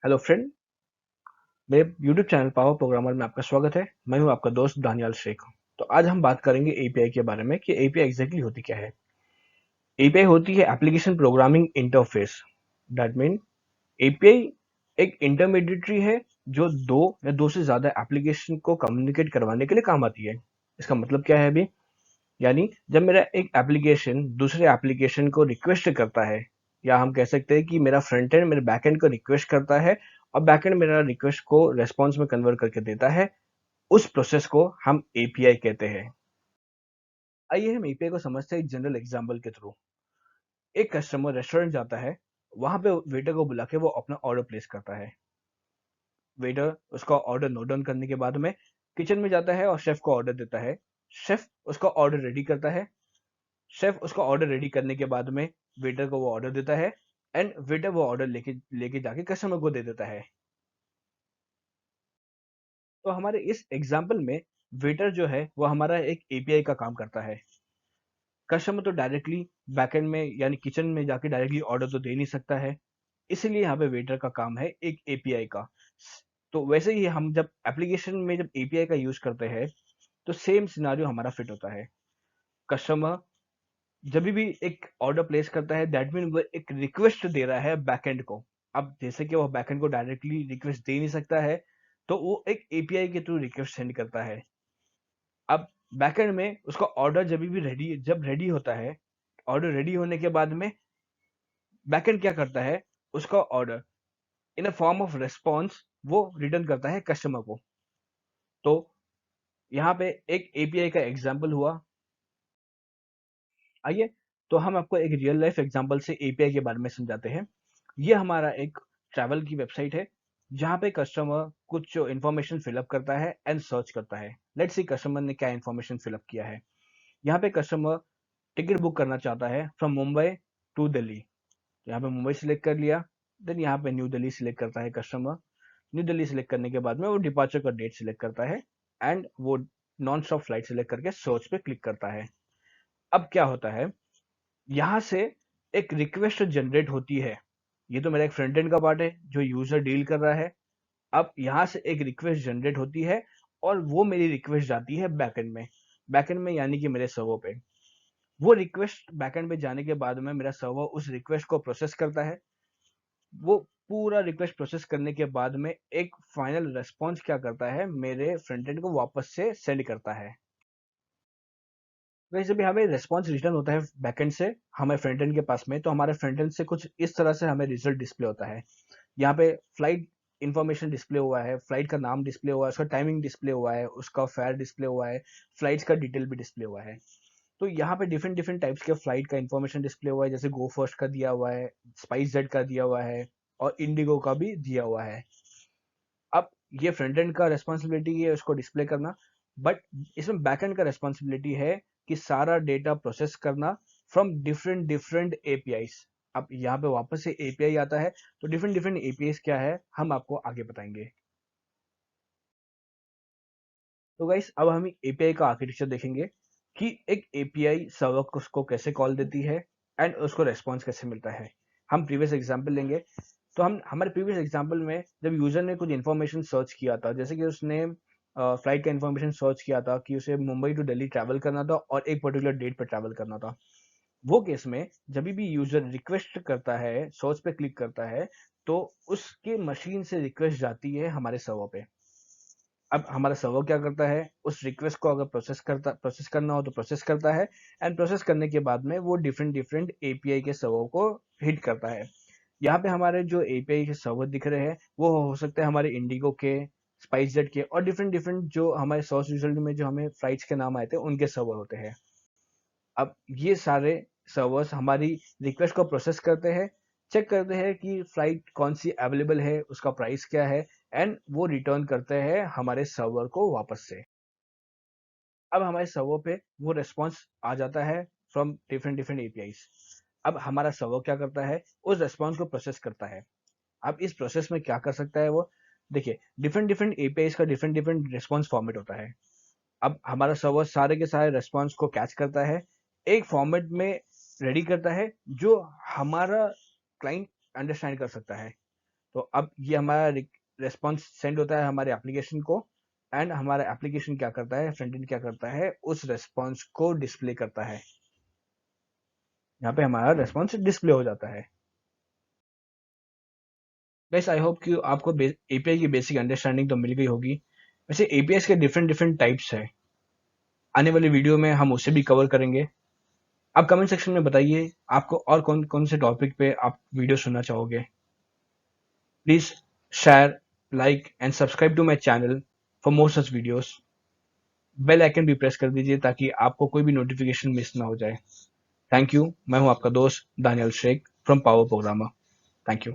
Hello friend, मेरे YouTube channel power programmer में आपका स्वागत है। मैं हूं आपका दोस्त दानियाल शेख। तो आज हम बात करेंगे एपीआई के बारे में कि एपीआई एग्जैक्टली होती क्या है। एपीआई होती है application programming interface. That mean API एक इंटरमीडिएटरी है जो दो या दो से ज्यादा एप्लीकेशन को कम्युनिकेट करवाने के लिए काम आती है। इसका मतलब क्या है अभी? यानी जब मेरा एक एप्लीकेशन दूसरे एप्लीकेशन को रिक्वेस्ट करता है, या हम कह सकते हैं कि मेरा फ्रंट एंड मेरे बैक एंड को रिक्वेस्ट करता है और बैक एंड मेरा रिक्वेस्ट को रेस्पॉन्स में कन्वर्ट करके देता है, उस प्रोसेस को हम एपीआई कहते हैं। आइए हम एपीआई को समझते हैं एक जनरल एग्जांपल के थ्रू। एक कस्टमर रेस्टोरेंट जाता है, वहां पे वेटर को बुला के वो अपना ऑर्डर प्लेस करता है। वेटर उसका ऑर्डर नोट डाउन करने के बाद में किचन में जाता है और शेफ को ऑर्डर देता है। शेफ उसका ऑर्डर रेडी करता है। शेफ उसका ऑर्डर रेडी करने के बाद में वेटर को वो ऑर्डर देता है, एंड वेटर वो ऑर्डर लेके लेके जाके कस्टमर को दे देता है। तो हमारे इस एग्जाम्पल में वेटर जो है वो हमारा एक एपीआई का काम करता है। कस्टमर तो डायरेक्टली बैकएंड में यानी किचन में जाके डायरेक्टली ऑर्डर तो दे नहीं सकता है, इसलिए यहाँ पे वेटर का काम है एक एपीआई का। तो वैसे ही हम जब एप्लीकेशन में जब एपीआई का यूज करते हैं, तो सेम सिनारियो हमारा फिट होता है। कस्टमर जब भी एक ऑर्डर प्लेस करता है, दैट मीन वो एक रिक्वेस्ट दे रहा है बैकएंड को। अब जैसे कि वो बैकएंड को डायरेक्टली रिक्वेस्ट दे नहीं सकता है, तो वो एक एपीआई के थ्रू रिक्वेस्ट सेंड करता है। अब बैकएंड में उसका ऑर्डर जब रेडी होता है, ऑर्डर रेडी होने के बाद में बैकएंड क्या करता है, उसका order in a form of response वो रिटर्न करता है कस्टमर को। तो यहाँ पे एक एपीआई का एग्जाम्पल हुआ। आइए, तो हम आपको एक रियल लाइफ एग्जांपल से एपीआई के बारे में समझाते हैं। ये हमारा एक ट्रैवल की वेबसाइट है, जहाँ पे कस्टमर कुछ इन्फॉर्मेशन फिलअप करता है एंड सर्च करता है। लेट्स सी कस्टमर ने क्या इन्फॉर्मेशन फिलअप किया है। यहाँ पे कस्टमर टिकट बुक करना चाहता है फ्रॉम मुंबई टू दिल्ली। यहाँ पे मुंबई सिलेक्ट कर लिया। देन यहाँ पे न्यू दिल्ली सिलेक्ट करता है कस्टमर। न्यू दिल्ली सिलेक्ट करने के बाद में वो डिपार्चर का डेट सिलेक्ट करता है, एंड वो नॉन स्टॉप फ्लाइट सिलेक्ट करके सर्च पे क्लिक करता है। अब क्या होता है, यहाँ से एक रिक्वेस्ट जनरेट होती है। ये तो मेरा एक फ्रंट एंड का पार्ट है जो यूजर डील कर रहा है। अब यहाँ से एक रिक्वेस्ट जनरेट होती है, और वो मेरी रिक्वेस्ट जाती है बैकएंड में। बैकएंड में यानी कि मेरे सर्वर पे। वो रिक्वेस्ट बैकएंड पे जाने के बाद में मेरा सर्वर उस रिक्वेस्ट को प्रोसेस करता है। वो पूरा रिक्वेस्ट प्रोसेस करने के बाद में एक फाइनल रेस्पॉन्स क्या करता है, मेरे फ्रंट एंड को वापस से सेंड करता है। वैसे भी हमें रिस्पॉन्स रिटर्न होता है बैकएंड से हमें फ्रंट एंड के पास में, तो हमारे फ्रंट एंड से कुछ इस तरह से हमें रिजल्ट डिस्प्ले होता है। यहाँ पे फ्लाइट इंफॉर्मेशन डिस्प्ले हुआ है, फ्लाइट का नाम डिस्प्ले हुआ है, उसका टाइमिंग डिस्प्ले हुआ है, उसका फेयर डिस्प्ले हुआ है, फ्लाइट्स का डिटेल भी डिस्प्ले हुआ है। तो यहाँ पे डिफरेंट डिफरेंट टाइप्स के फ्लाइट का इंफॉर्मेशन डिस्प्ले हुआ है, जैसे गो फर्स्ट का दिया हुआ है, स्पाइस जेट का दिया हुआ है, और इंडिगो का भी दिया हुआ है। अब ये फ्रंट एंड का रेस्पॉन्सिबिलिटी है उसको डिस्प्ले करना, बट इसमें बैक एंड का रेस्पॉन्सिबिलिटी है कि सारा डेटा प्रोसेस करना फ्रॉम डिफरेंट डिफरेंट एपीआईज। अब यहाँ पे वापस से एपीआई आता है, तो डिफरेंट डिफरेंट एपीआईज क्या है हम आपको आगे बताएंगे। तो गाइस, अब हम एपीआई का आर्किटेक्चर देखेंगे कि एक एपीआई सर्वर को उसको कैसे कॉल देती है एंड उसको रेस्पॉन्स कैसे मिलता है। हम प्रीवियस एग्जांपल लेंगे। तो हम हमारे प्रीवियस एग्जांपल में जब यूजर ने कुछ इन्फॉर्मेशन सर्च किया था, जैसे कि उसने फ्लाइट का इन्फॉर्मेशन सर्च किया था कि उसे मुंबई टू दिल्ली ट्रैवल करना था और एक पर्टिकुलर डेट पर ट्रैवल करना था। वो केस में जब भी यूजर रिक्वेस्ट करता है, सर्च पे क्लिक करता है, तो उसके मशीन से रिक्वेस्ट जाती है हमारे सर्वर पे। अब हमारा सर्वर क्या करता है, उस रिक्वेस्ट को अगर प्रोसेस करना हो तो प्रोसेस करता है, एंड प्रोसेस करने के बाद में वो डिफरेंट डिफरेंट एपीआई के सर्वर को हिट करता है। यहाँ पे हमारे जो एपीआई के सर्वर दिख रहे हैं वो हो सकते हैं हमारे इंडिगो के, स्पाइस जेट के, और डिफरेंट डिफरेंट जो हमारे सर्च रिजल्ट में जो हमें फ्लाइट्स के नाम आए थे उनके सर्वर होते हैं। अब ये सारे सर्वर्स हमारी रिक्वेस्ट को प्रोसेस करते हैं, चेक करते हैं कि फ्लाइट कौन सी अवेलेबल है, उसका प्राइस क्या है, एंड वो रिटर्न करते हैं हमारे सर्वर को वापस से। अब हमारे सर्वर पे वो रिस्पॉन्स आ जाता है फ्रॉम डिफरेंट डिफरेंट एपीआईज। अब हमारा सर्वर क्या करता है, उस रिस्पॉन्स को प्रोसेस करता है। अब इस प्रोसेस में क्या कर सकता है वो, देखिए डिफरेंट डिफरेंट एपीआईज का डिफरेंट डिफरेंट रिस्पॉन्स फॉर्मेट होता है। अब हमारा सर्वर सारे के सारे रेस्पॉन्स को कैच करता है, एक फॉर्मेट में रेडी करता है जो हमारा क्लाइंट अंडरस्टैंड कर सकता है। तो अब ये हमारा रेस्पॉन्स सेंड होता है हमारे एप्लीकेशन को, एंड हमारा एप्लीकेशन क्या करता है, फ्रंट एंड क्या करता है, उस रेस्पॉन्स को डिस्प्ले करता है। यहाँ पे हमारा रेस्पॉन्स डिस्प्ले हो जाता है। गाइस आई होप कि आपको एपीआई की बेसिक अंडरस्टैंडिंग तो मिल गई होगी। वैसे एपीआई के डिफरेंट डिफरेंट टाइप्स है, आने वाली वीडियो में हम उसे भी कवर करेंगे। आप कमेंट सेक्शन में बताइए आपको और कौन कौन से टॉपिक पे आप वीडियो सुनना चाहोगे। Please share, like and subscribe to my channel for more such videos. Bell icon भी प्रेस कर दीजिए ताकि आपको कोई भी नोटिफिकेशन मिस ना हो जाए। Thank you. मैं हूं आपका दोस्त Daniyal Shaikh from Power Programmer. Thank you.